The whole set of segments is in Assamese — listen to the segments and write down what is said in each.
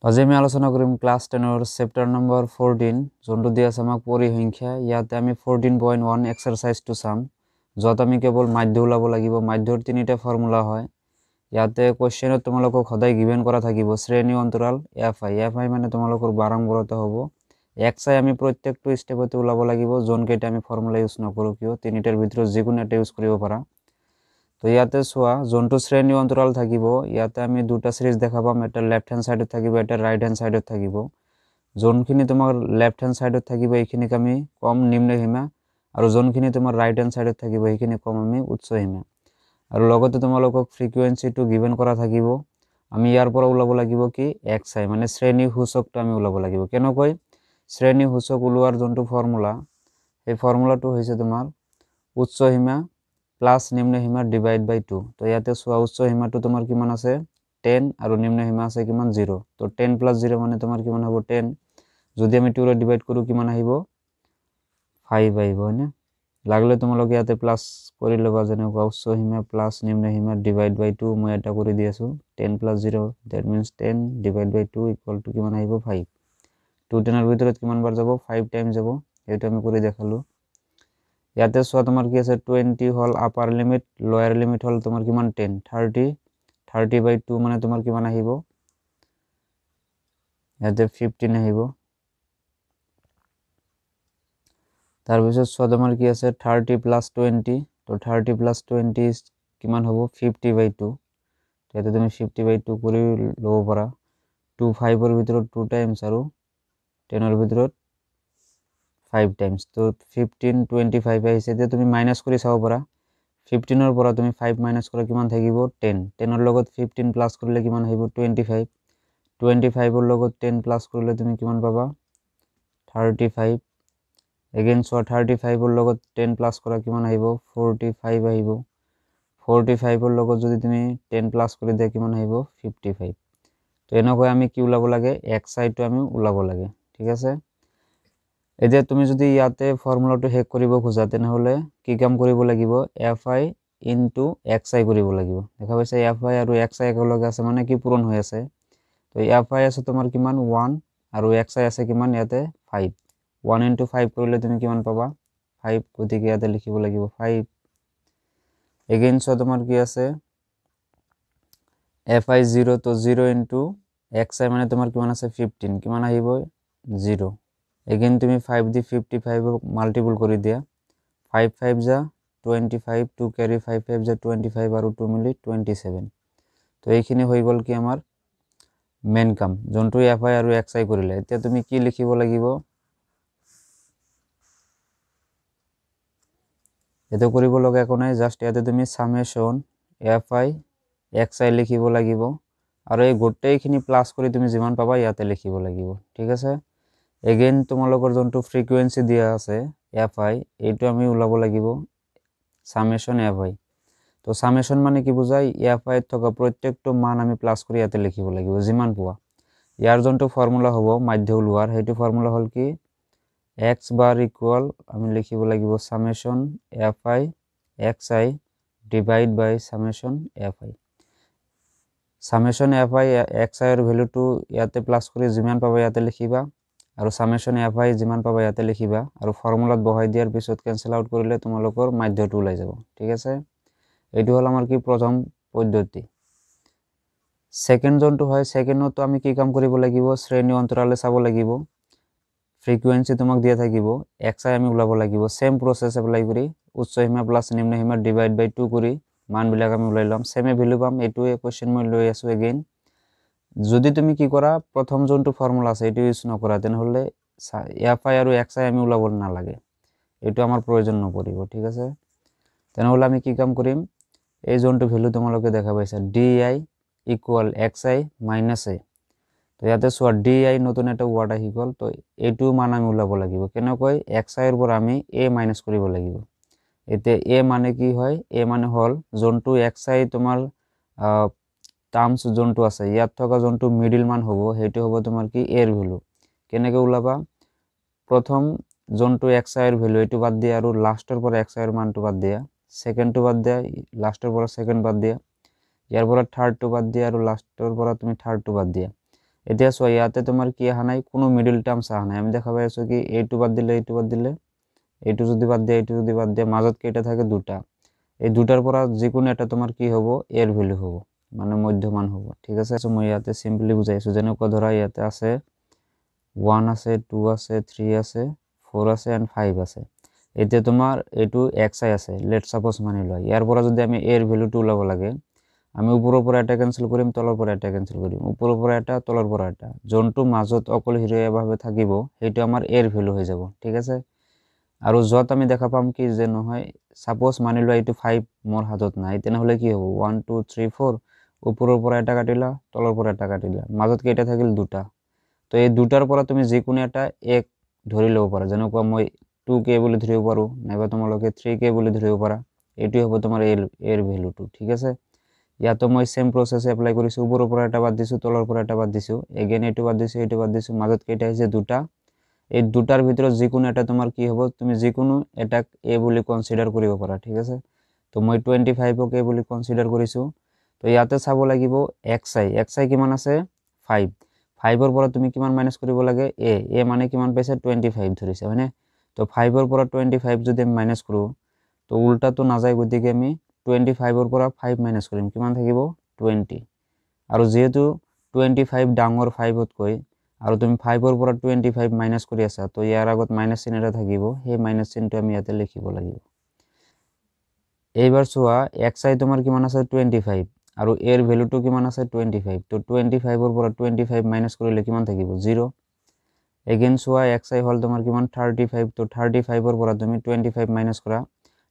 আজি আমি আলোচনা কৰিম ক্লাছ 10 চেপ্টাৰ নম্বৰ 14 যোনটো দিয়া আছে আমাক পৰিসংখ্যা। ইয়াতে আমি 14.1 এক্সাৰসাইজটো চাম, য'ত আমি কেৱল মাধ্য ওলাব লাগিব। মাধ্যৰ তিনিটা ফৰ্মুলা হয়। ইয়াতে কোৱেশ্চনত তোমালোকক সদায় গিভেন কৰা থাকিব শ্ৰেণী অন্তৰাল এফআই। এফআই মানে তোমালোকৰ বাৰম্বাৰতা হ'ব। এক্সআই আমি প্ৰত্যেকটো ষ্টেপতে ওলাব লাগিব, যোনকেইটা আমি ফৰ্মুলা ইউজ নকৰোঁ কিয়। তিনিটাৰ ভিতৰত যিকোনো এটা ইউজ কৰিব পাৰা। তো ইয়াতে চোৱা, যোনটো শ্ৰেণী অন্তৰাল থাকিব, ইয়াতে আমি দুটা সিৰিজ দেখা পাম। এটা লেফট হ্যান্ড সাইডত থাকিব, এটা ৰাইট হ্যান্ড সাইডত থাকিব। যোনখিনি তোমাৰ লেফট হ্যান্ড সাইডত থাকিব এইখিনিক আমি কম নিম্ন সীমা, আৰু যোনখিনি তোমাৰ ৰাইট হ্যান্ড সাইডত থাকিব সেইখিনি কম আমি উচ্চ সীমা। আৰু লগতে তোমালোকক ফ্ৰিকুৱেন্সিটো গিভেন কৰা থাকিব। আমি ইয়াৰ পৰা ওলাব লাগিব কি এক্সআই, মানে শ্ৰেণী সূচকটো আমি ওলাব লাগিব। কেনেকৈ শ্ৰেণী সূচক ওলোৱাৰ যোনটো ফৰ্মুলা, সেই ফৰ্মুলাটো হৈছে তোমাৰ উচ্চ সীমা প্লাস নিম্ন সীমা ডিভাইড বাই 2। তো ইয়াতে চোৱা, উচ্চ সীমাটো তোমাৰ কিমান আছে 10 আৰু নিম্ন সীমা আছে কিমান 0। তো 10 + 0 মানে তোমাৰ কিমান হ'ব 10। যদি আমি 2 ৰে ডিভাইড কৰো কিমান আহিব 5 আহিব, হয়নে? লাগলে তোমালোকে ইয়াতে প্লাস কৰি ল'বা, যেনেকুৱা উচ্চ সীমা প্লাস নিম্ন সীমা ডিভাইড বাই 2। মই এটা কৰি দি আছো 10 + 0 that means 10 divide by 2 equal to কিমান আহিব 5। 2 10 এর ভিতৰত কিমান বাৰ যাব 5 টাইমস যাব। এইটো আমি কৰি দেখালো। ইয়াতে চোৱা তোমাৰ কি আছে 20 হল আপাৰ লিমিট, লোয়াৰ লিমিট হল তোমাৰ কিমান 10। 30 বাই 2 মানে তোমাৰ কিমান আহিব ইয়াতে 15 আহিব। তাৰপিছত চোৱা তোমাৰ কি আছে 30 + 20। তো 30 + 20 কিমান হ'ব 50 বাই 2। ইয়াতে তুমি 50 বাই 2 কৰি ল'ব পাৰা। 2 5 এৰ ভিতৰত 2 টাইমস আৰু 10 এৰ ভিতৰত 5 টাইমস। তো 15 25 আহিছে। এতিয়া তুমি মাইনাস কৰি চাব পাৰা। 15 এৰ পৰা তুমি 5 মাইনাস কৰা কিমান থাকিব 10। 10 এৰ লগত 15 প্লাস কৰিলে কিমান আহিব 25। 25 এৰ লগত 10 প্লাস কৰিলে তুমি কিমান পাবা 35। এগেইন চোৱা 35 এৰ লগত 10 প্লাস কৰা কিমান আহিব 45 আহিব। 45 এৰ লগত যদি তুমি 10 প্লাস কৰি দিয়া কিমান আহিব 55। তো এনেকৈ আমি কি ওলাব লাগে এক্সআইটো আমি ওলাব লাগে, ঠিক আছে। এতিয়া তুমি যদি ইয়াতে ফৰ্মুলাটো শেষ কৰিব খোজা তেনেহলে কি কাম কৰিব লাগিব এফআই ইনটু এক্সআই কৰিব লাগিব। দেখা পাইছে এফআই আৰু এক্সআই একেলগে আছে মানে কি পূৰণ হৈ আছে। তো এফআই আছে তোমাৰ কিমান 1 আৰু এক্সআই আছে কিমান ইয়াতে 5। 1 * 5 কৰিলে তুমি কিমান পাবা 5। গতিকে ইয়াতে লিখিব লাগিব 5। এগেইন চোৱা তোমাৰ কি আছে এফআই 0। তো 0 * এক্সআই মানে তোমাৰ কিমান আছে 15। কিমান আহিব 0। এগেইন তুমি 5 দি 55 মাল্টিপল কৰি দিয়া। 5 5 যা 25, 2 ক্যাৰি 5 5 যা 25 আৰু 2 মিলি 27। তো এইখিনি হৈ গ'ল কি আমাৰ মেইন কাম, যোনটো এফআই আৰু এক্সআই কৰিলে। এতিয়া তুমি কি লিখিব লাগিব এটো কৰিব লগা একো নাই, জাস্ট ইয়াতে তুমি সামেশন এফআই এক্সআই লিখিব লাগিব আৰু এই গোটেইখিনি প্লাস কৰি তুমি যিমান পাবা ইয়াতে লিখিব লাগিব, ঠিক আছে। এগেইন তোমালোকৰ যোনটো ফ্ৰিকুৱেন্সি দিয়া আছে এফআই, এইটো আমি ওলাব লাগিব সামেশন এফআই। তো সামেশন মানে কি বুজায় এফআই থকা প্ৰত্যেকটো মান আমি প্লাস কৰি ইয়াতে লিখিব লাগিব যিমান পোৱা। ইয়াৰ যোনটো ফৰ্মুলা হ'ব মাধ্য ওলোৱাৰ, সেইটো ফৰ্মুলা হ'ল কি x bar ইকুয়াল আমি লিখিব লাগিব summation f i x i divide by summation f i. Summation f i x i এর ভ্যালুটো ইয়াতে প্লাস কৰি যিমান পাবা ইয়াতে লিখিবা, আৰু সামেশন এফআই যিমান পাবা ইয়াতে লিখিবা, আৰু ফৰ্মুলাত বহাই দিয়াৰ পিছত কেনসেল আউট কৰিলে তোমালোকৰ মাধ্যটো ওলাই যাব, ঠিক আছে। এইটো হল আমাৰ কি প্ৰথম পদ্ধতি। সেকেন্ড যোনটো হয়, সেকেন্ডতো আমি কি কাম কৰিব লাগিব শ্ৰেণী অন্তৰালে চাব লাগিব। ফ্রিকুয়েন্সি তোমাক দিয়া থাকিব, এক্সআই আমি ওলাব লাগিব। সেম প্রসেস এপ্লাই কৰি উচ্চ সীমা প্লাস নিম্ন সীমা ডিভাইড বাই 2 কৰি মানবিলাক আমি ওলাই লম। সেমে ভ্যালু পাম। এইটোৱে কোৱেশ্চন মই লৈ আছো এগেইন। যদি তুমি কি কৰা প্ৰথম যোনটো ফৰ্মুলা আছে এটো ইউজ নকৰা তেনেহলে এফআই আৰু এক্সআই আমি ওলাব নালাগে, এইটো আমাৰ প্ৰয়োজন নপৰিব, ঠিক আছে। তেনেহলে আমি কি কাম কৰিম এই যোনটো ভ্যালু তোমালোকে দেখা পাইছা ডিআই ইকুয়াল এক্সআই মাইনাস এ। তো ইয়াতে চোৱা ডিআই নতুন এটা ওয়ার্ড আহি গল। তো এইটো মান আমি ওলাব লাগিব কেনেকৈ এক্সআই এর পৰা আমি এ মাইনাস কৰিব লাগিব। এতে এ মানে কি হয় এ মানে হল যোনটো এক্সআই তোমাৰ টার্মস যোনটো আছে ইয়াত থকা যোনটো মিডল মান হ'ব সেইটো হ'ব তোমাৰ কি এৰ ভ্যালু। কেনেকৈ ওলাবা প্ৰথম যোনটো এক্সআই এৰ ভ্যালু এটো বাদ দিয়া আৰু লাস্টেৰ পৰা এক্সআই এৰ মানটো বাদ দিয়া, সেকেন্ডটো বাদ দিয়া, লাস্টেৰ পৰা সেকেন্ড বাদ দিয়া, ইয়াৰ পৰা থাৰ্ডটো বাদ দিয়া আৰু লাস্টেৰ পৰা তুমি থাৰ্ডটো বাদ দিয়া। এতিয়া চোৱা ইয়াতে তোমাৰ কি অহা নাই, কোনো মিডল টাৰ্মছ অহা নাই। আমি দেখা পাই আছোঁ কি এইটো বাদ দিলে এইটো বাদ দিলে, এইটো যদি বাদ দিয়ে এইটো যদি বাদ দিয়ে, মাজত কেইটা থাকে দুটা। এই দুটাৰ পৰা যিকোনো এটা তোমাৰ কি হ'ব, এৰ ভ্যালু হ'ব, মানে মধ্যমান হ'ব। ঠিক আছে, মই ইয়াতে সিম্পলি বুজাইছোঁ। যেনেকুৱা ধৰা ইয়াতে আছে 1 আছে, 2 আছে, 3 আছে, 4 আছে এণ্ড 5 আছে। এতিয়া তোমাৰ এইটো xi আছে, লেট সাপোজ মানি লোৱা। ইয়াৰ পৰা যদি আমি এৰ ভ্যালুটো ওলাব লাগে, আমি ওপৰৰ পৰা এটা কেনসেল কৰিম, তলৰ পৰা এটা কেনসেল কৰিম, ওপৰৰ পৰা এটা, তলৰ পৰা এটা। যোনটো মাজত অকলশৰীয়াভাৱে থাকিব সেইটো আমাৰ এৰ ভ্যালু হৈ যাব। ঠিক আছে, আৰু য'ত আমি দেখা পাম কি যে নহয়, সাপোজ মানি লোৱা এইটো 5 মোৰ হাতত নাই, তেনেহ'লে কি হ'ব, 1 2 3 4, ওপৰৰ পৰা এটা কাটিলা, তলৰ পৰা এটা কাটিলা, মাজত কেইটা থাকিল দুটা। তো এই দুটাৰ পৰা তুমি যিকোনো এটা এক ধৰি ল'ব পাৰা। যেনেকুৱা মই 2k বুলি ধৰিব পাৰোঁ, নাইবা তোমালোকে 3k বুলি ধৰিব পাৰা। এইটোৱে হ'ব তোমাৰ এৰ ভ্যালুটো। ঠিক আছে, ইয়াতো মই সেম প্ৰসেস এপ্লাই কৰিছোঁ। ওপৰৰ পৰা এটা বাদ দিছোঁ, তলৰ পৰা এটা বাদ দিছোঁ, এগেইন এইটো বাদ দিছোঁ, এইটো বাদ দিছোঁ, মাজত কেইটা আহিছে দুটা। এই দুটাৰ ভিতৰত যিকোনো এটা তোমাৰ কি হ'ব, তুমি যিকোনো এটাক এ বুলি কনসিডাৰ কৰিব পাৰা। ঠিক আছে, তো মই 25ক এ বুলি কনসিডাৰ কৰিছোঁ। তো ইয়াতে চাব লাগিব xi কিমান আছে 5। 5ৰ পৰা তুমি কিমান মাইনাছ কৰিব লাগে, এ মানে কিমান পাইছে 25 ধৰিছে, হয়নে? তো 5ৰ পৰা 25 যদি আমি মাইনাছ কৰোঁ, তো উল্টাটো নাযায়, গতিকে আমি 25ৰ পৰা 5 মাইনাছ কৰিম, কিমান থাকিব 20। আৰু যিহেতু 25 ডাঙৰ 5তকৈ, আৰু তুমি 5ৰ পৰা 25 মাইনাছ কৰি আছা, তো ইয়াৰ আগত মাইনাছ চিন এটা থাকিব, সেই মাইনাছ চিনটো আমি ইয়াতে লিখিব লাগিব। এইবাৰ চোৱা xi তোমাৰ কিমান আছে 25, আৰু এৰ ভ্যালুটো কিমান আছে 25। তো 25ৰ পৰা 25 মাইনাছ কৰিলে কিমান থাকিব 0। এগেইন চোৱা xi হ'ল তোমাৰ কিমান 35। তো 35ৰ পৰা তুমি 25 মাইনাছ কৰা,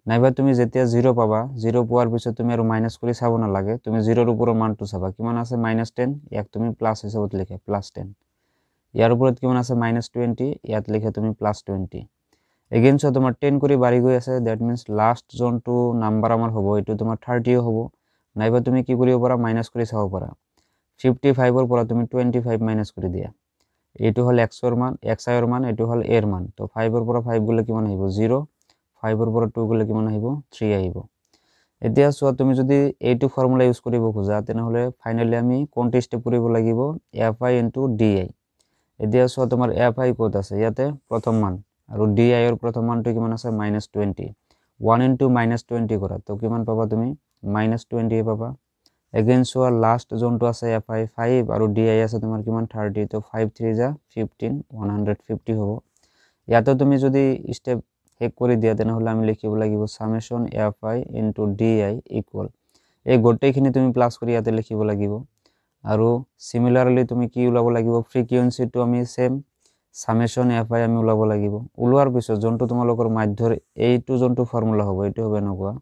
নাইবা তুমি যেতিয়া 0 পাবা, 0 পোৱাৰ পিছত তুমি আৰু মাইনাছ কৰি চাব নালাগে, তুমি 0ৰ ওপৰৰ মানটো চাবা, কিমান আছে -10, ইয়াক তুমি প্লাছ হিচাপত লিখা +10। ইয়াৰ ওপৰত কিমান আছে -20, ইয়াত লিখা তুমি +20। এগেইন চোৱা তোমাৰ 10 কৰি বাঢ়ি গৈ আছে, দ্যাট মিন্স লাষ্ট যোনটো নাম্বাৰ আমাৰ হ'ব এইটো তোমাৰ 30 হ'ব। নাইবা তুমি কি কৰিব পাৰা, মাইনাছ কৰি চাব পাৰা। 55ৰ পৰা তুমি 25 মাইনাছ কৰি দিয়া, এইটো হ'ল xৰ মান, xiৰ মান, এইটো হ'ল এৰ মান। তো 5ৰ পৰা 5 গ'লে কিমান আহিব 0, 5ৰ পৰা 2 গ'লে কিমান আহিব 3 আহিব। এতিয়া চোৱা তুমি যদি এইটো ফৰ্মুলা ইউজ কৰিব খোজা, তেনেহ'লে ফাইনেলি আমি কোনটো ষ্টেপ কৰিব লাগিব, fi ইনটু di। এতিয়া চোৱা তোমাৰ fi ক'ত আছে, ইয়াতে প্ৰথম মান, আৰু di ৰ প্ৰথম মানটো কিমান আছে -20। 1 ইনটু -20 কৰা, তো কিমান পাবা তুমি -20 পাবা। এগেইন চোৱা লাষ্ট যোনটো আছে fi 5, আৰু di আছে তোমাৰ কিমান 30। তো 5 3 যা 15, 150 হ'ব। ইয়াতে তুমি যদি ষ্টেপ শেষ কৰি দিয়া, তেনেহ'লে আমি লিখিব লাগিব summation fi into di equal, এই গোটেইখিনি তুমি প্লাছ কৰি ইয়াতে লিখিব লাগিব। আৰু সিমিলাৰলি তুমি কি ওলাব লাগিব, ফ্ৰিকুৱেন্সিটো আমি সেম সামেশন fi আমি ওলাব লাগিব। ওলোৱাৰ পিছত যোনটো তোমালোকৰ মাধ্যৰ এইটো যোনটো ফৰ্মুলা হ'ব, এইটো হ'ব এনেকুৱা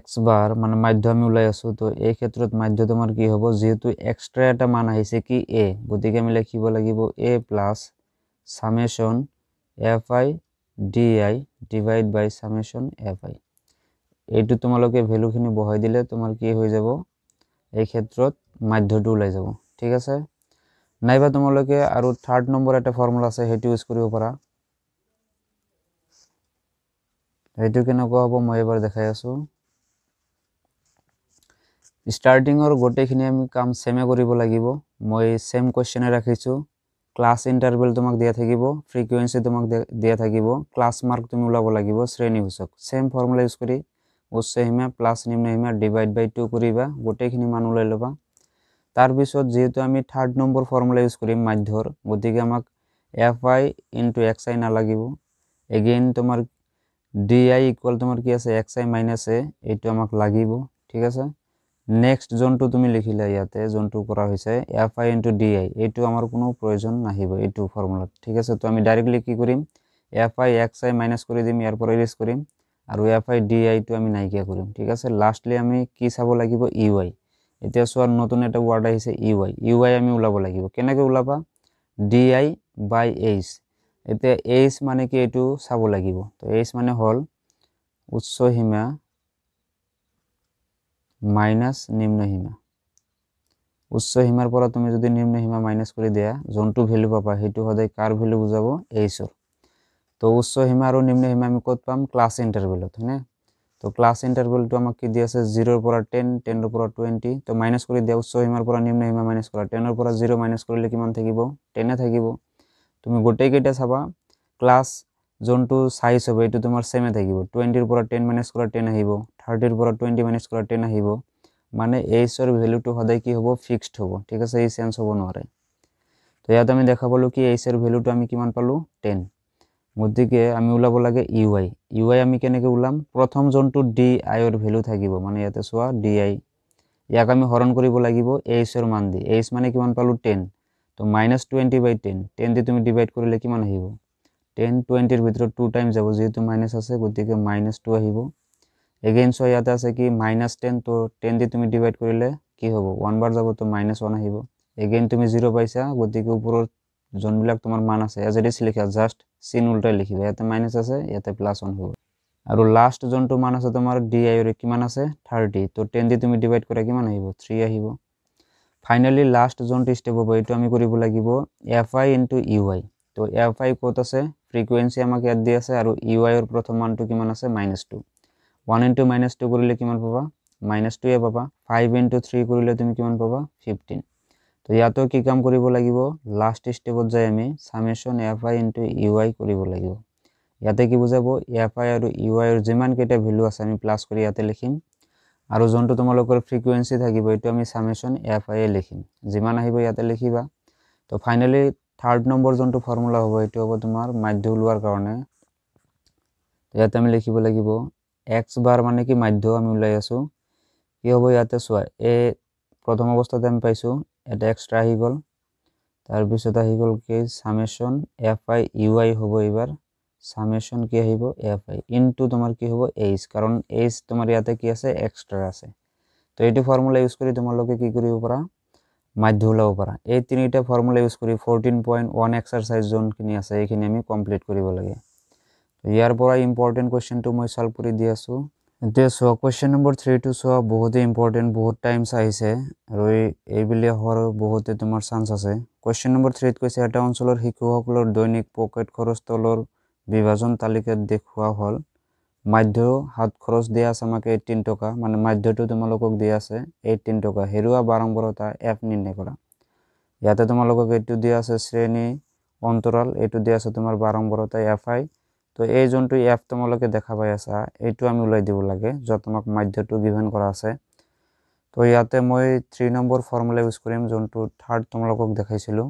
x বাৰ মানে মাধ্য আমি ওলাই আছোঁ। তো এই ক্ষেত্ৰত মাধ্য তোমাৰ কি হ'ব, যেহেতু এক্সট্ৰা এটা মান আহিছে কি a, গতিকে আমি লিখিব লাগিব a plus summation fi di divide by summation fi। এইটো তোমালোকে ভ্যালুখিনি বহাই দিলে তোমাৰ কি হৈ যাব, এই ক্ষেত্ৰত মাধ্যটো ওলাই যাব। ঠিক আছে, নাইবা তোমালোকে আৰু 3rd নম্বৰ এটা ফৰ্মুলা আছে, সেইটো ইউজ কৰিব পাৰা। এইটো কেনেকুৱা হ'ব মই এবাৰ দেখাই আছোঁ। ষ্টাৰ্টিঙৰ গোটেইখিনি আমি কাম সেমে কৰিব লাগিব। মই সেম কুৱেশ্যনে ৰাখিছোঁ। ক্লাছ ইণ্টাৰভেল তোমাক দিয়া থাকিব, ফ্ৰিকুৱেন্সি তোমাক দিয়া থাকিব, ক্লাছ মাৰ্ক তুমি ওলাব লাগিব, শ্ৰেণীসূচক সেম ফৰ্মুলা ইউজ কৰি উচ্চ সীমা প্লাছ নিম্ন সীমা ডিভাইড বাই 2 কৰিবা, গোটেইখিনি মান ওলাই ল'বা। তাৰপিছত যেহেতু আমি 3rd নম্বৰ ফৰ্মুলা ইউজ কৰিম মাধ্যৰ, গতিকে আমাক fi ইনটু xi নালাগিব। এগেইন তোমাৰ di ইকুয়াল তোমাৰ কি আছে xi মাইনাছ a, এইটো আমাক লাগিব। ঠিক আছে, নেক্সট যোনটো তুমি লিখিলা ইয়াতে যোনটো কৰা হৈছে fi ইনটু di, এইটো আমাৰ কোনো প্ৰয়োজন নাহিব এইটো ফৰ্মুলাত। ঠিক আছে, তো আমি ডাইৰেক্টলি কি কৰিম, fi xi মাইনাছ কৰি দিম, ইয়াৰ পৰা ইৰেজ কৰিম, আৰু fi di টো আমি নাইকিয়া কৰিম। ঠিক আছে, লাষ্টলি আমি কি চাব লাগিব ui। এতিয়া চোৱা নতুন এটা ওয়ার্ড আহিছে ui আমি ওলাব লাগিব। কেনেকৈ ওলাবা, di বাই h। এতিয়া h মানে কি এইটো চাব লাগিব। তো h মানে হ'ল উচ্চ সীমা মাইনাছ নিম্ন সীমা। উচ্চ সীমাৰ পৰা তুমি যদি নিম্ন সীমা মাইনাছ কৰি দিয়া, যোনটো ভ্যালু পাবা সেইটো সদায় কাৰ ভ্যালু বুজাব, h ৰ। তো উচ্চ সীমা আৰু নিম্ন সীমা আমি ক'ত পাম, ক্লাছ ইণ্টাৰভেলত, হয়নে? তো ক্লাছ ইণ্টাৰভেলটো আমাক কি দি আছে 0 ৰ পৰা 10, 10 ৰ পৰা 20। তো মাইনাছ কৰি দিয়া, উচ্চ সীমাৰ পৰা নিম্ন সীমা মাইনাছ কৰা। 10 ৰ পৰা 0 মাইনাছ কৰিলে কিমান থাকিব? 10 থাকিব। তুমি গোটেইকেইটা চাবা, ক্লাছ যোনটো সাইজ হবে এইটো তোমাৰ সেমে থাকিব। 20 ৰ পৰা 10 মাইনাছ কৰা 10 আহিব, 30 ৰ পৰা 20 মাইনাছ কৰা 10 আহিব। মানে এইচৰ ভ্যালুটো সদায় কি হ'ব? ফিক্সড হ'ব। ঠিক আছে, এই চেঞ্জ হ'ব নোৱাৰে। তো ইয়াত আমি দেখা পালো কি এইচৰ ভ্যালুটো আমি কিমান পালো? 10। গতিকে আমি ওলাব লাগে ইউআই। ইউআই আমি কেনেকৈ ওলাম? প্ৰথম যোনটো ডি আইৰ ভ্যালু থাকিব, মানে ইয়াতে চোৱা ডি আই, ইয়াক আমি হৰণ কৰিব লাগিব এইচৰ মান দি। এইচ মানে কিমান পালো? 10। তো -20/10, 10 দি তুমি ডিভাইড কৰিলে কিমান আহিব? 10 20ৰ ভিতৰত 2 টাইম যাব, যেহেতু মাইনাছ আছে গতিকে -2 আহিব। এগেইন চোৱা ইয়াতে আছে কি -10, তো 10 দি তুমি ডিভাইড কৰিলে কি হ'ব? 1 বাৰ যাব, তো -1 আহিব। এগেইন তুমি 0 পাইছা, গতিকে ওপৰৰ যোনবিলাক তোমাৰ মান আছে এজ ইট ইজ লিখা, জাষ্ট চিন উল্টাই লিখিবা। ইয়াতে মাইনাছ আছে, ইয়াতে +1 হ'ব। আৰু লাষ্ট যোনটো মান আছে তোমাৰ ডি আইৰ কিমান আছে? 30। তো 10 দি তুমি ডিভাইড কৰা কিমান আহিব? 3 আহিব। ফাইনালি লাষ্ট যোনটো স্টেপ হ'ব এইটো আমি কৰিব লাগিব এফআই ইনটু ইউআই। তো এফআই ক'ত আছে? ফ্ৰিকুৱেঞ্চি আমাক ইয়াত দি আছে, আৰু ইউআইৰ প্ৰথম মানটো কিমান আছে? -2। 1 ইনটু -2 কৰিলে কিমান পাবা? -2 পাবা। 5 ইনটু 3 কৰিলে তুমি কিমান পাবা? 15। তো ইয়াতো কি কাম কৰিব লাগিব? লাষ্ট স্টেপত যাই আমি সামেশন এফআই ইনটু ইউআই কৰিব লাগিব। ইয়াতে কি বুজাব? এফআই আৰু ইউআইৰ যিমান কেইটা ভ্যালু আছে আমি প্লাস কৰি ইয়াতে লিখিম, আৰু যোনটো তোমালোকৰ ফ্ৰিকুৱেঞ্চি থাকিব এইটো আমি সামেশন এফআই লিখিম। যিমান আহিব ইয়াতে লিখিবা। তো ফাইনালি থাৰ্ড নম্বৰ যোনটো ফৰ্মুলা হ'ব এইটো হ'ব তোমাৰ মাধ্য ওলোৱাৰ কাৰণে। ইয়াতে আমি লিখিব লাগিব x বাৰ মানে কি মাধ্য আমি ওলাই আছো। কি হ'ব ইয়াতে চোৱা, এই প্ৰথম অৱস্থাতে আমি পাইছো এটা এক্সট্ৰা আহি গ'ল, তাৰপিছত আহি গ'ল কি সামেশন এফআই ইউআই হ'ব। এইবাৰ সামেশন কি আহিব? এফআই ইনটু তোমাৰ কি হ'ব? এইচ, কাৰণ এইচ তোমাৰ ইয়াতে কি আছে? এক্সট্ৰা আছে। তো এইটো ফৰ্মুলা ইউজ কৰি তোমালোকে কি কৰিব পাৰা? মাধ্য ওলাব পাৰা। এই তিনিটা ফৰ্মুলা ইউজ কৰি 14.1 এক্সাৰসাইজ যোনখিনি আছে এইখিনি আমি কমপ্লিট কৰিব লাগে। ইয়াৰ পৰা ইম্পৰ্টেণ্ট কুৱেশ্যনটো মই সলভ কৰি দি আছো। এতিয়া চোৱা কুৱেশ্যন নম্বৰ 3 টো চোৱা, বহুতে ইম্পৰ্টেণ্ট, বহুত টাইমছ আহিছে আৰু এইবিলাক হোৱাৰ বহুতে তোমাৰ চান্স আছে। কুৱেশ্যন নম্বৰ 3 ত কৈছে এটা অঞ্চলৰ শিশুসকলৰ দৈনিক পকেট খৰচ তলৰ বিভাজন তালিকাত দেখুওৱা হ'ল। মাধ্য হাত খৰচ দিয়া আছে আমাক 18 টকা, মানে মাধ্যটো তোমালোকক দিয়া আছে 18 টকা। হেৰুৱা বাৰম্বাৰতা এফ নিৰ্ণয় কৰা। ইয়াতে তোমালোকক এইটো দিয়া আছে শ্ৰেণী অন্তৰাল, এইটো দিয়া আছে তোমাৰ বাৰম্বাৰতা এফআই। তো এই যোনটো এফ তোমালোকে দেখা পাই আছা এইটো আমি ওলাই দিব লাগে, য'ত তোমাক মাধ্যটো গিভেন কৰা আছে। তো ইয়াতে মই 3 নম্বৰ ফৰ্মুলা ইউজ কৰিম, যোনটো থাৰ্ড তোমালোকক দেখাইছিলো।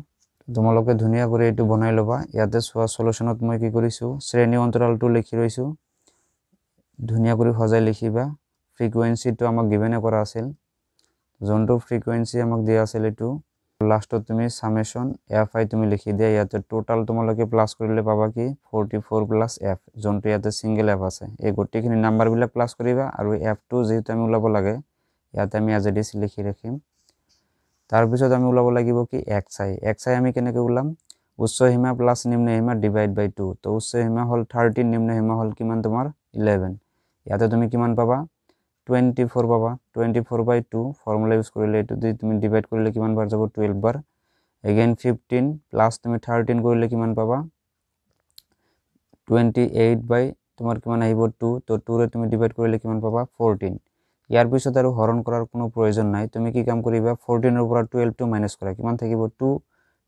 তোমালোকে ধুনীয়া কৰি এইটো বনাই ল'বা। ইয়াতে চোৱা সলিউশনত মই কি কৰিছো, শ্ৰেণী অন্তৰালটো লিখি লৈছো, ধুনীয়া কৰি সজাই লিখিবা। ফ্ৰিকুৱেঞ্চিটো আমাক গিভেনে কৰা আছিল, যোনটো ফ্ৰিকুৱেঞ্চি আমাক দিয়া আছিল এইটো। লাষ্টত তুমি সামেশন এফআই তুমি লিখি দিয়া। ইয়াতে টোটাল তোমালোকে প্লাস কৰিলে পাবা কি 44 প্লাস এফ, যোনটো ইয়াতে সিঙ্গেল এফ আছে। এই গোটেইখিনি নাম্বাৰবিলাক প্লাস কৰিবা, আৰু এফটো যেহেতু আমি ওলাব লাগে ইয়াতে আমি এজ ইট ইজ লিখি ৰাখিম। তাৰপিছত আমি ওলাব লাগিব কি এক্সআই। এক্সআই আমি কেনেকৈ ওলাম? উচ্চ সীমা প্লাস নিম্ন সীমা ডিভাইড বাই 2। তো উচ্চ সীমা হ'ল 13, নিম্ন সীমা হ'ল কিমান তোমাৰ 11। ইয়াতে তুমি কিমান পাবা? 24 পাবা। 24/2 ফৰ্মুলা ইউজ কৰিলে এইটো দি তুমি ডিভাইড কৰিলে কিমান বাৰ যাব? 12 বাৰ। এগেইন 15 প্লাস তুমি 13 কৰিলে কিমান পাবা? 28 বাই তোমাৰ কিমান আহিব? 2। তো 2 ৰে তুমি ডিভাইড কৰিলে কিমান পাবা? 14। ইয়াৰ পিছত আৰু হৰণ কৰাৰ কোনো প্ৰয়োজন নাই। তুমি কি কাম কৰিবা? 14 ৰ পৰা 12 টো মাইনাস কৰা, কিমান থাকিব? 2।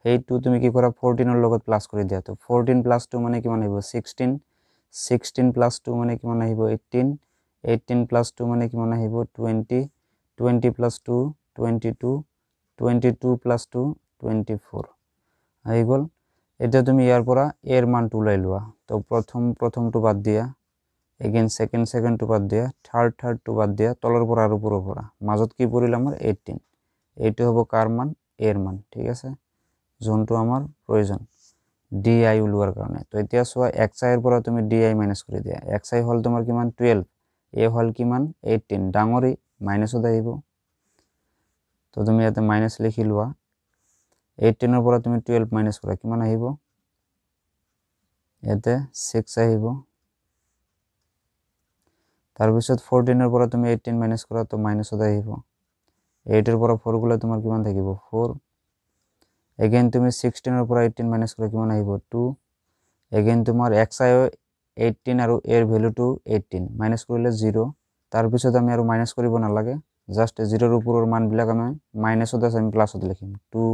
সেই 2 তুমি কি কৰা? 14 ৰ লগত প্লাস কৰি দিয়া। তো 14 প্লাস 2 মানে কিমান আহিব? 16। 16 প্লাস 2 মানে কিমান আহিব? 18। 18 প্লাস 2 মানে কিমান আহিব? 20। 20 প্লাস 2 22। 22 প্লাস 2 24 আহি গ'ল। এতিয়া তুমি ইয়াৰ পৰা এৰ মানটো ওলাই লোৱা। তো প্ৰথমটো বাদ দিয়া, এগেইন সেকেন্ডটো বাদ দিয়া, থাৰ্ডটো বাদ দিয়া, তলৰ পৰা আৰু ওপৰৰ পৰা। মাজত কি পৰিল আমাৰ? 18। এইটো হ'ব কাৰ মান? এৰ মান। ঠিক আছে, যোনটো আমাৰ প্ৰয়োজন ডি আই ওলোৱাৰ কাৰণে। তো এতিয়া চোৱা এক্সআই ৰ পৰা তুমি ডি আই মাইনাছ কৰি দিয়া। এক্সআই হ'ল তোমাৰ কিমান? 12। এ হ'ল কিমান? 18। ডাঙৰি মাইনাছত আহিব। তো তুমি ইয়াতে মাইনাছ লিখি লোৱা। 18 ৰ পৰা তুমি 12 মাইনাছ কৰা, কিমান আহিব? ইয়াতে 6 আহিব। তাৰপিছত 14 ৰ পৰা তুমি 18 মাইনাছ কৰা, তো মাইনাছত আহিব। 8 ৰ পৰা 4 গ'লে তোমাৰ কিমান থাকিব? 4। এগেইন তুমি 16 ৰ পৰা 18 মাইনাছ কৰা, কিমান আহিব? 2। এগেইন তোমাৰ এক্সআই 18 আৰু এৰ ভ্যালুটো 18 মাইনাস কৰিলে 0 তাৰ পিছত আমি আৰু মাইনাস কৰিব নালাগে জাস্ট 0 ৰ ওপৰৰ মানবিলাক আমি মাইনাসত আছে আমি প্লাসত লিখিম 2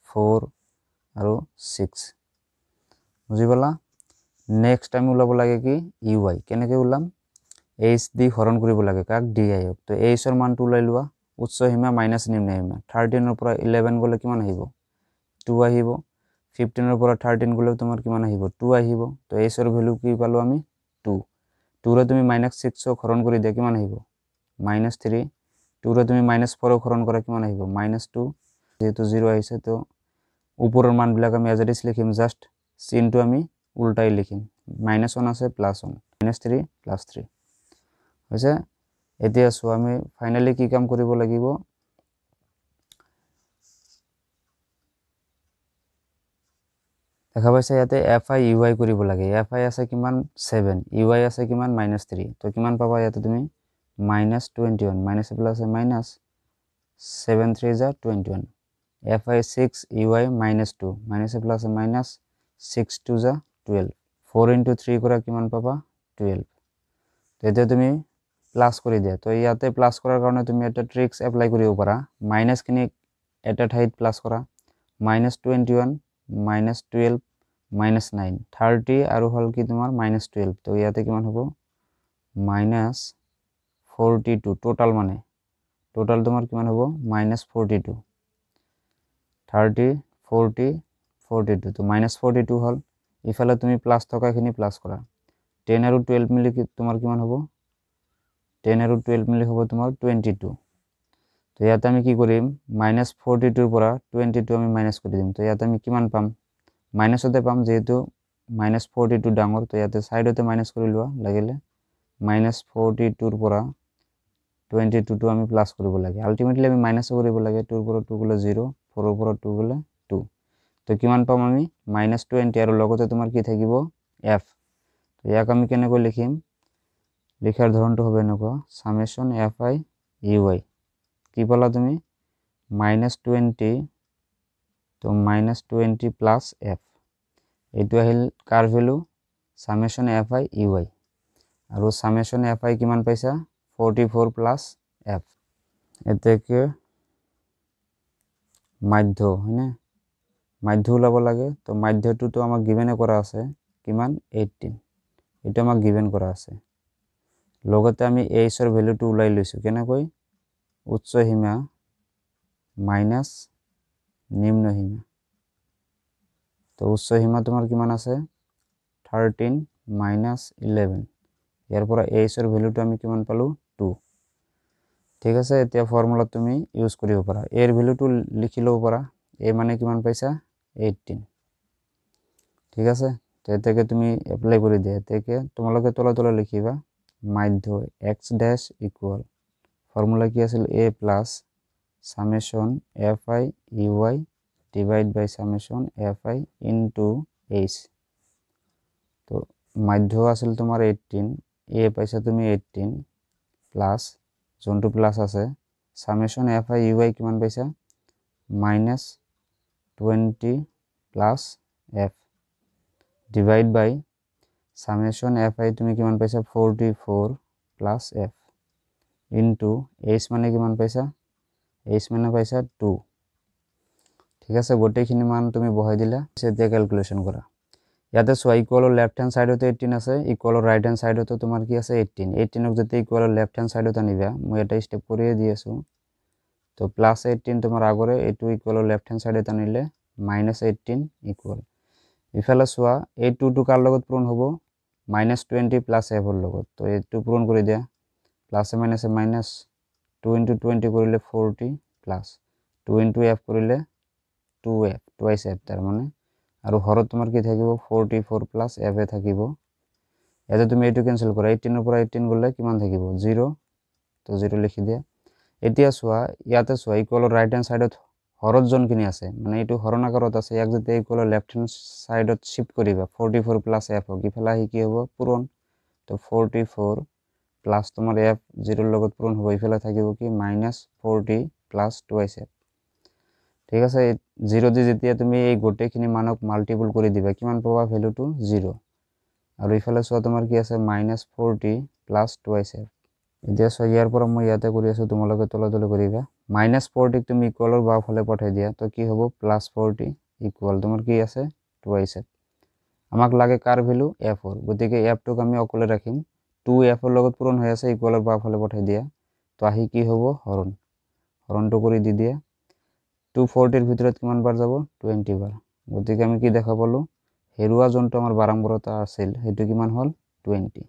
4 আৰু 6 বুজি পালা নেক্সট আমি ওলাব লাগে কি ইউআই কেনেকৈ ওলাম h দি হৰণ কৰিব লাগে কাক di ক তো h ৰ মানটো ওলাই লোৱা উচ্চ সীমা মাইনাস নিম্ন সীমা 13 ৰ পৰা 11 গলে কিমান আহিব 2 আহিব 15 ৰ পৰা 13 গলে তোমাৰ কিমান আহিব 2 আহিব তো h ৰ ভ্যালু কি পালো আমি 2 2 ৰে তুমি -6 হৰণ কৰি দিয়া কিমান আহিব -3 2 ৰে তুমি -4 হৰণ কৰা কিমান আহিব -2 যেহেতু 0 আহিছে তো উপৰৰ মানবিলাক আমি এজ ইট ইজ লিখিম জাস্ট চিনটো আমি উল্টাই লিখিম -1 আছে +1 -3 +3 হৈছে এতিয়া সো আমি ফাইনালি কি কাম কৰিব লাগিব দেখা পাইছে ইয়াতে fi ui কৰিব লাগে fi আছে কিমান 7 ui আছে কিমান -3 তো কিমান পাবা ইয়াতে তুমি -21 মাইনাস প্লাস মাইনাস 7 3 যা 21 fi 6 ui -2 minus plus minus 6 2 যা 12 4 into 3 কৰা কিমান পাবা 12 তো এতিয়া তুমি প্লাস কৰি দিয়া তো ইয়াতে প্লাস কৰাৰ কাৰণে তুমি এটা ট্ৰিক্স এপ্লাই কৰিব পাৰা মাইনাস খিনি এটা ঠাইত প্লাস কৰা -21 -12 -9 30 আৰু হল কি তোমাৰ -12 তো ইয়াতে কিমান হ'ব -42 টোটাল মানে টোটাল তোমাৰ কিমান হ'ব -42 30 40 42 তো -42 হল ইফালে তুমি প্লাস থকাখিনি প্লাস কৰা 10 আৰু 12 মিলি তোমাৰ কিমান হ'ব 10 আৰু 12 মিলি হ'ব তোমাৰ 22 তো ইয়াতে আমি কি কৰিম -42 ৰ পৰা 22 আমি মাইনাস কৰি দিম তো ইয়াতে আমি কিমান পাম মাইনাসতে পাম যেহেতু -42 ডাঙৰ তো ইয়াতে সাইডতে মাইনাস কৰি লোৱা লাগিলে -42 ৰ পৰা 22 টো আমি প্লাস কৰিব লাগে আলটিমেটলি আমি মাইনাস কৰিব লাগে 2 ৰ পৰা 2 গলে 0 4 ৰ পৰা 2 গলে 2 তো কিমান পাম আমি -20 আৰু লগতে তোমাৰ কি থাকিব f তো ইয়াক আমি কেনেকৈ লিখিম লিখাৰ ধৰণটো হবে এনেকুৱা সামেশন fi ui কি পালা তুমি -20 তো -20 প্লাস f এইটো আহিল কাৰ ভ্যালু সামেশন fi ui আৰু সামেশন fi কিমান পাইছা 44 প্লাস f এতেকে মাধ্য হয়নে মাধ্য ওলাব লাগে তো মাধ্যটো তো আমাক গিভেনে কৰা আছে কিমান 18 এটা আমাক গিভেন কৰা আছে লগতে আমি h ৰ ভ্যালুটো ওলাই লৈছো কেনেকৈ উচ্চ সীমা মাইনাস নিম্ন সীমা তো উচ্চ সীমা তোমাৰ কিমান আছে 13 -11 ইয়াৰ পৰা h ৰ ভ্যালুটো আমি কিমান পালো 2 ঠিক আছে এতিয়া ফৰ্মুলা তুমি ইউজ কৰিব পাৰা এৰ ভ্যালুটো লিখি লব পাৰা a মানে কিমান পাইছা 18 ঠিক আছে তো এটাকে তুমি এপ্লাই কৰি দিয়া এটাকে তোমালোকে তলা লিখিবা মাধ্য x ড্যাশ ইকুয়াল ফর্মুলা কি আছিল a plus summation fi ui divide by summation fi into h তো মাধ্য আছিল তোমাৰ 18 a পাইছা তুমি 18 প্লাস যোনটো প্লাস আছে সামেশন fi ui কিমান পাইছা -20 plus f divide by summation fi তুমি কিমান পাইছা 44 প্লাস f ইনটু h মানে কিমান পাইছা h মানে পাইছা 2 ঠিক আছে গোটেইখিনি মান তুমি বহাই দিলা এতিয়া ক্যালকুলেশন কৰা ইয়াতে সো ইকুয়াল লেফট হ্যান্ড সাইডতে 18 আছে ইকুয়াল ৰাইট হ্যান্ড সাইডতে তোমাৰ কি আছে 18 18 ক যেতে ইকুয়াল লেফট হ্যান্ড সাইডতে আনিবা মই এটা স্টেপ কৰিয়ে দি আছো তো প্লাস 18 তোমাৰ আগৰে এটো ইকুয়াল লেফট হ্যান্ড সাইডতে আনিলে -18 ইকুয়াল ইফালে সোয়া এই 2 টো কাৰ লগত পূৰণ হ'ব -20 প্লাস f ৰ লগত তো এটো পূৰণ কৰি দিয়া প্লাস মাইনাস মাইনাস 2 into 20 কৰিলে 40 প্লাস 2 into f কৰিলে 2f twice f তাৰ মানে আৰু হৰত তোমাৰ কি থাকিব 44 প্লাস f এ থাকিব এতে তুমি এটো ক্যান্সেল কৰা 18 ৰ পৰা 18 গলে কিমান থাকিব 0 তো 0 লিখি দিয়া এতিয়া সোয়া ইয়াতে সোয়া ইকুয়াল রাইট হ্যান্ড সাইডত হৰত জন কিনি আছে মানে এটো হৰণাকাৰত আছে ইয়াক যেতে ইকুয়াল লেফট হ্যান্ড সাইডত শিফট কৰিবা 44 প্লাস f কি ফেলা হি কি হ'ব পূৰণ তো 44 প্লাস তোমাৰ f 0 ৰ লগত পূৰণ হ'ব ইফালে থাকিব কি -40 প্লাস 2f ঠিক আছে 0 দি যেতিয়া তুমি এই গোটেইখিনি মানক মাল্টিপল কৰি দিবা কিমান পাবা ভ্যালুটো 0 আৰু ইফালে চোৱা তোমাৰ কি আছে -40 প্লাছ 2f। এতিয়া চোৱা ইয়াৰ পৰা মই ইয়াতে কৰি আছোঁ, তোমালোকে তলে কৰিবা। -40 তুমি ইকুৱেলৰ বাওঁফালে পঠাই দিয়া, তো কি হ'ব +40 ইকুৱেল তোমাৰ কি আছে 2f। আমাক লাগে কাৰ ভেলু f-ৰ, গতিকে f-টোক আমি অকলে ৰাখিম। 2f-ৰ লগত পূৰণ হৈ আছে, ইকুৱেলৰ বাওঁফালে পঠাই দিয়া। তো আহি কি হ'ব হৰণটো কৰি দি দিয়া। 240ৰ ভিতৰত কিমান বাৰ যাব 20 বাৰ, গতিকে আমি কি দেখা পালোঁ হেৰুৱা যোনটো আমাৰ বাৰম্বাৰতা আছিল সেইটো কিমান হ'ল 20।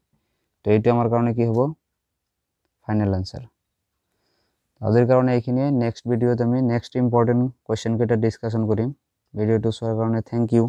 তো এইটো আমাৰ কাৰণে কি হ'ব ফাইনেল আনসাৰ। আজিৰ কাৰণে এইখিনিয়ে। নেক্সট ভিডিঅ'ত আমি নেক্সট ইম্পৰ্টেণ্ট কুৱেশ্যন কেইটা ডিছকাশ্যন কৰিম। ভিডিঅ'টো চোৱাৰ কাৰণে থেংক ইউ।